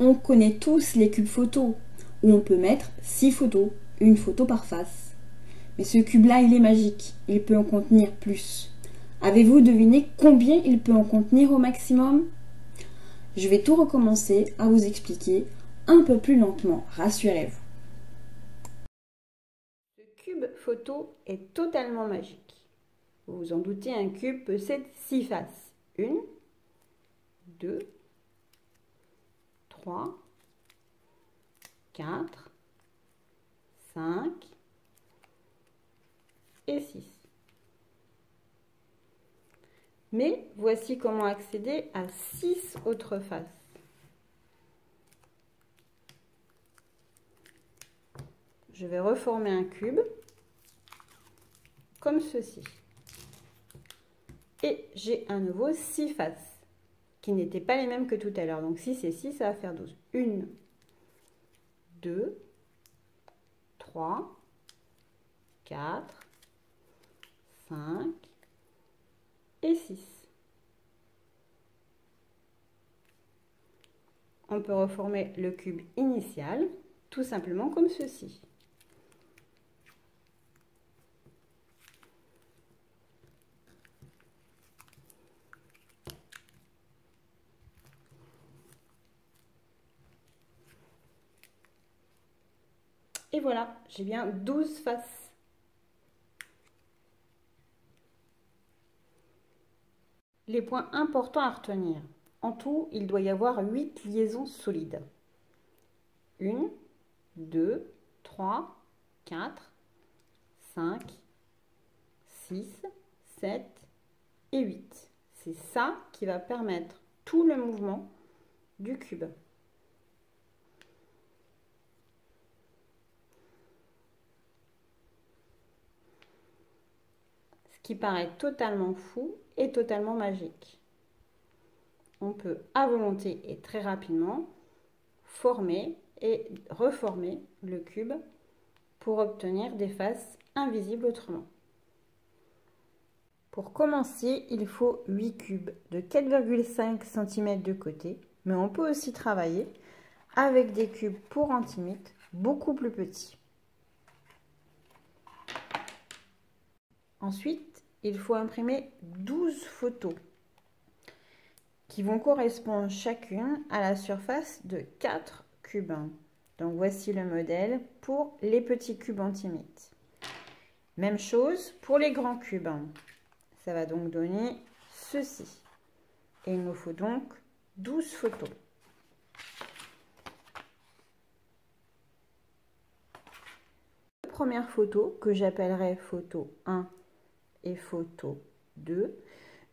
On connaît tous les cubes photos, où on peut mettre 6 photos, une photo par face. Mais ce cube-là, il est magique, il peut en contenir plus. Avez-vous deviné combien il peut en contenir au maximum? Je vais tout recommencer à vous expliquer un peu plus lentement, rassurez-vous. Ce cube photo est totalement magique. Vous vous en doutez, un cube possède 6 faces. 1, 2, 3, 4, 5 et 6. Mais voici comment accéder à 6 autres faces. Je vais reformer un cube comme ceci. Et j'ai à nouveau 6 faces qui n'étaient pas les mêmes que tout à l'heure. Donc 6 et 6, ça va faire 12. 1, 2, 3, 4, 5 et 6. On peut reformer le cube initial tout simplement comme ceci. Et voilà, j'ai bien 12 faces. Les points importants à retenir. En tout, il doit y avoir 8 liaisons solides. 1, 2, 3, 4, 5, 6, 7 et 8. C'est ça qui va permettre tout le mouvement du cube. Ce qui paraît totalement fou et totalement magique. On peut à volonté et très rapidement former et reformer le cube pour obtenir des faces invisibles autrement. Pour commencer, il faut 8 cubes de 4,5 cm de côté, mais on peut aussi travailler avec des cubes pour intimite beaucoup plus petits. Ensuite, il faut imprimer 12 photos qui vont correspondre chacune à la surface de 4 cubes. Donc voici le modèle pour les petits cubes intimites. Même chose pour les grands cubes. Ça va donc donner ceci. Et il nous faut donc 12 photos. Les premières photos, que j'appellerai photo 1 et photo 2,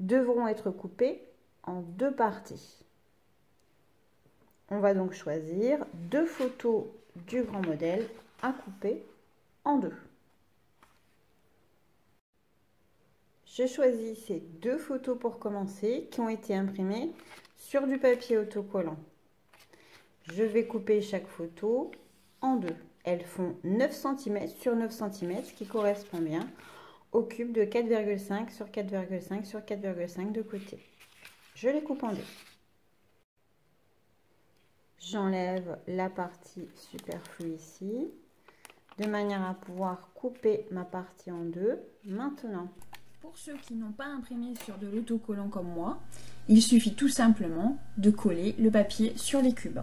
devront être coupées en 2 parties. On va donc choisir 2 photos du grand modèle à couper en 2. J'ai choisi ces 2 photos pour commencer qui ont été imprimées sur du papier autocollant. Je vais couper chaque photo en 2. Elles font 9 cm sur 9 cm, ce qui correspond bien au cube de 4,5 sur 4,5 sur 4,5 de côté. Je les coupe en 2. J'enlève la partie superflue ici, de manière à pouvoir couper ma partie en 2. Maintenant, pour ceux qui n'ont pas imprimé sur de l'autocollant comme moi, il suffit tout simplement de coller le papier sur les cubes.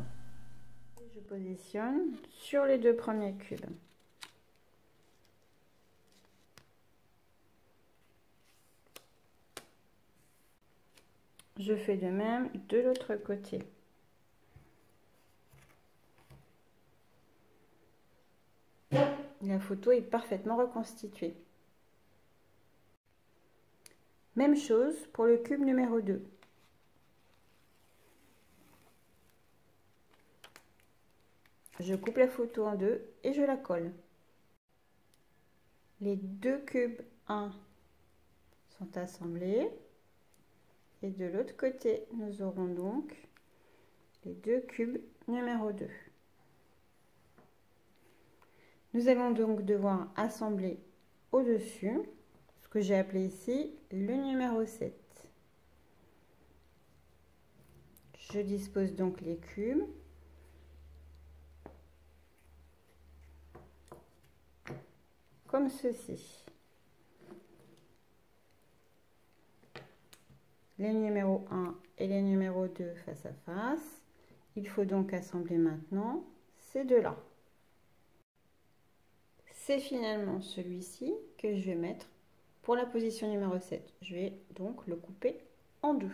Je positionne sur les 2 premiers cubes. Je fais de même de l'autre côté. La photo est parfaitement reconstituée. Même chose pour le cube numéro 2. Je coupe la photo en 2 et je la colle. Les 2 cubes 1 sont assemblés. Et de l'autre côté, nous aurons donc les 2 cubes numéro 2. Nous allons donc devoir assembler au-dessus ce que j'ai appelé ici le numéro 7. Je dispose donc les cubes comme ceci. Les numéros 1 et les numéros 2 face à face. Il faut donc assembler maintenant ces deux-là. C'est finalement celui-ci que je vais mettre pour la position numéro 7. Je vais donc le couper en deux.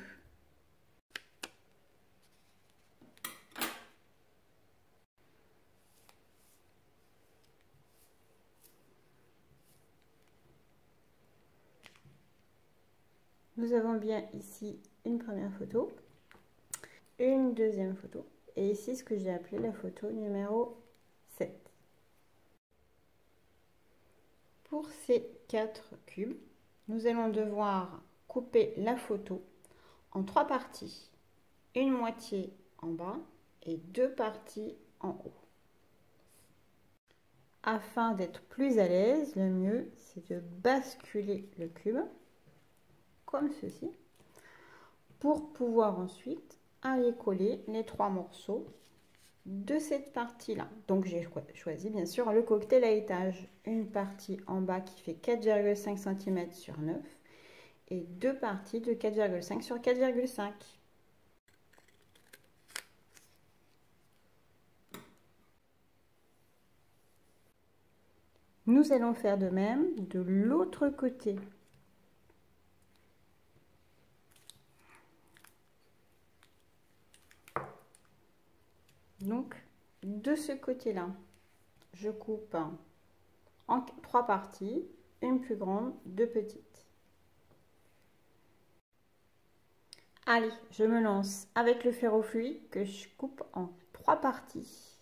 Nous avons bien ici une première photo, une deuxième photo, et ici ce que j'ai appelé la photo numéro 7. Pour ces 4 cubes, nous allons devoir couper la photo en 3 parties, une moitié en bas et 2 parties en haut. Afin d'être plus à l'aise, le mieux c'est de basculer le cube comme ceci pour pouvoir ensuite aller coller les 3 morceaux de cette partie là. Donc j'ai choisi bien sûr le cocktail à étage, une partie en bas qui fait 4,5 cm sur 9 et 2 parties de 4,5 sur 4,5. Nous allons faire de même de l'autre côté. Donc, de ce côté-là, je coupe en 3 parties, une plus grande, 2 petites. Allez, je me lance avec le ferrofluide que je coupe en 3 parties.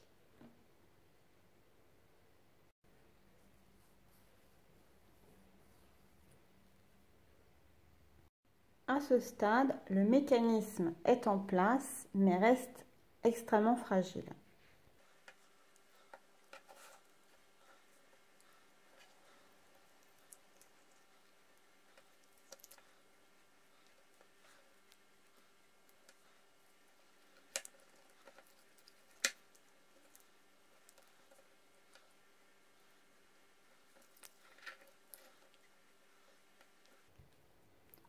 À ce stade, le mécanisme est en place, mais reste extrêmement fragile.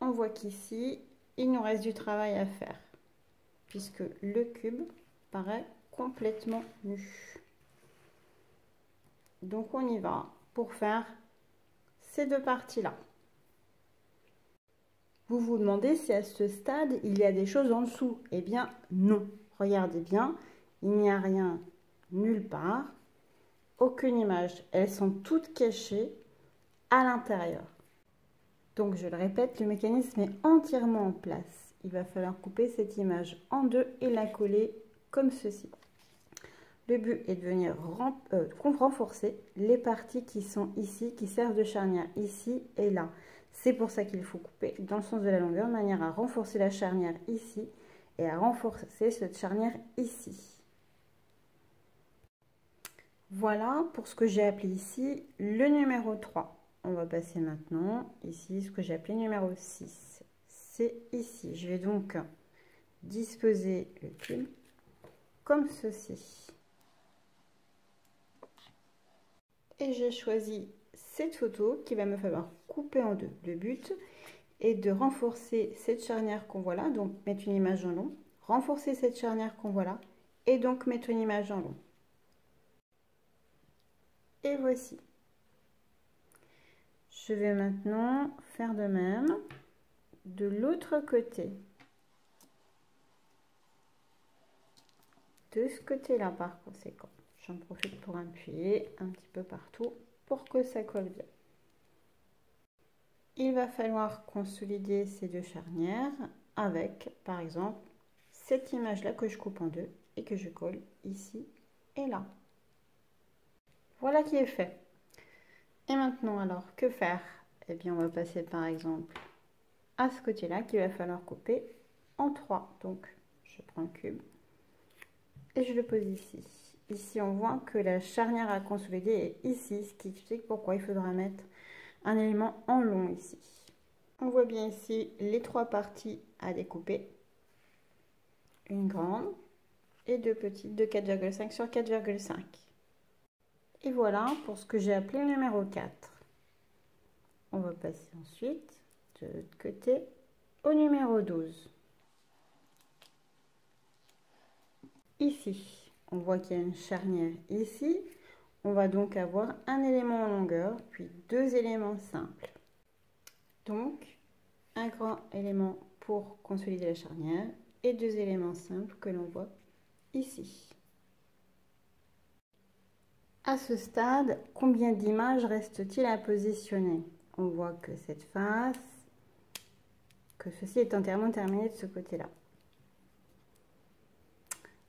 On voit qu'ici, il nous reste du travail à faire, puisque le cube paraît complètement nu. Donc on y va pour faire ces deux parties-là. Vous vous demandez si à ce stade, il y a des choses en dessous. Eh bien, non. Regardez bien, il n'y a rien nulle part, aucune image. Elles sont toutes cachées à l'intérieur. Donc, je le répète, le mécanisme est entièrement en place. Il va falloir couper cette image en deux et la coller comme ceci. Le but est de venir renforcer les parties qui sont ici, qui servent de charnière ici et là. C'est pour ça qu'il faut couper dans le sens de la longueur, de manière à renforcer la charnière ici et à renforcer cette charnière ici. Voilà pour ce que j'ai appelé ici le numéro 3. On va passer maintenant ici ce que j'ai appelé numéro 6. C'est ici. Je vais donc disposer le cube comme ceci. Et j'ai choisi cette photo qu'il va me falloir couper en deux. Le but est de renforcer cette charnière qu'on voit là, donc mettre une image en long, renforcer cette charnière qu'on voit là, et donc mettre une image en long. Et voici. Je vais maintenant faire de même de l'autre côté. De ce côté-là par conséquent. J'en profite pour appuyer un petit peu partout pour que ça colle bien. Il va falloir consolider ces deux charnières avec, par exemple, cette image-là que je coupe en deux et que je colle ici et là. Voilà qui est fait. Et maintenant, alors, que faire? Eh bien, on va passer, par exemple, à ce côté-là qu'il va falloir couper en 3. Donc, je prends le cube et je le pose ici. Ici, on voit que la charnière à consolider est ici, ce qui explique pourquoi il faudra mettre un élément en long ici. On voit bien ici les 3 parties à découper. Une grande et deux petites de 4,5 sur 4,5. Et voilà pour ce que j'ai appelé le numéro 4. on va passer ensuite de l'autre côté au numéro 12. Ici, on voit qu'il y a une charnière ici. On va donc avoir un élément en longueur, puis deux éléments simples. Donc, un grand élément pour consolider la charnière et deux éléments simples que l'on voit ici. À ce stade, combien d'images reste-t-il à positionner? On voit que cette face, que ceci est entièrement terminé de ce côté-là.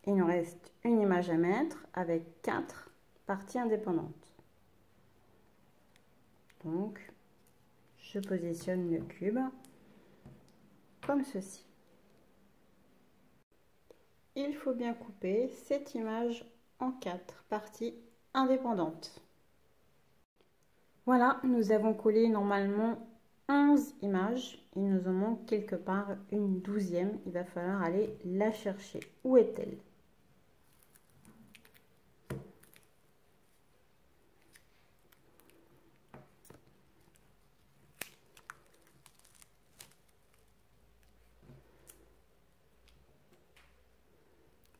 Il nous reste une image à mettre avec 4 parties indépendantes. Donc, je positionne le cube comme ceci. Il faut bien couper cette image en 4 parties indépendantes. Voilà, nous avons collé normalement 11 images. Il nous en manque quelque part une 12e. Il va falloir aller la chercher. Où est-elle?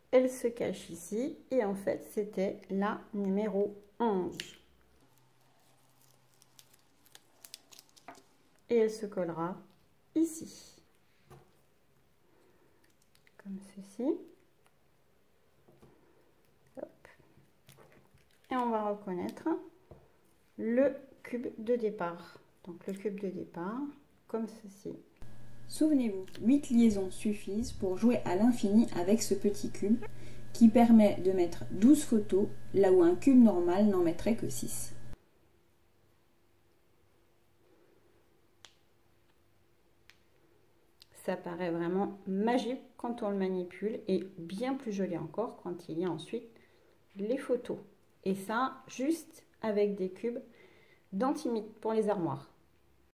Elle se cache ici et en fait c'était la numéro 11. Et elle se collera ici. Comme ceci. Hop. Et on va reconnaître le cube de départ. Donc le cube de départ comme ceci. Souvenez-vous, 8 liaisons suffisent pour jouer à l'infini avec ce petit cube qui permet de mettre 12 photos là où un cube normal n'en mettrait que 6. Ça paraît vraiment magique quand on le manipule et bien plus joli encore quand il y a ensuite les photos. Et ça, juste avec des cubes d'Antimite pour les armoires.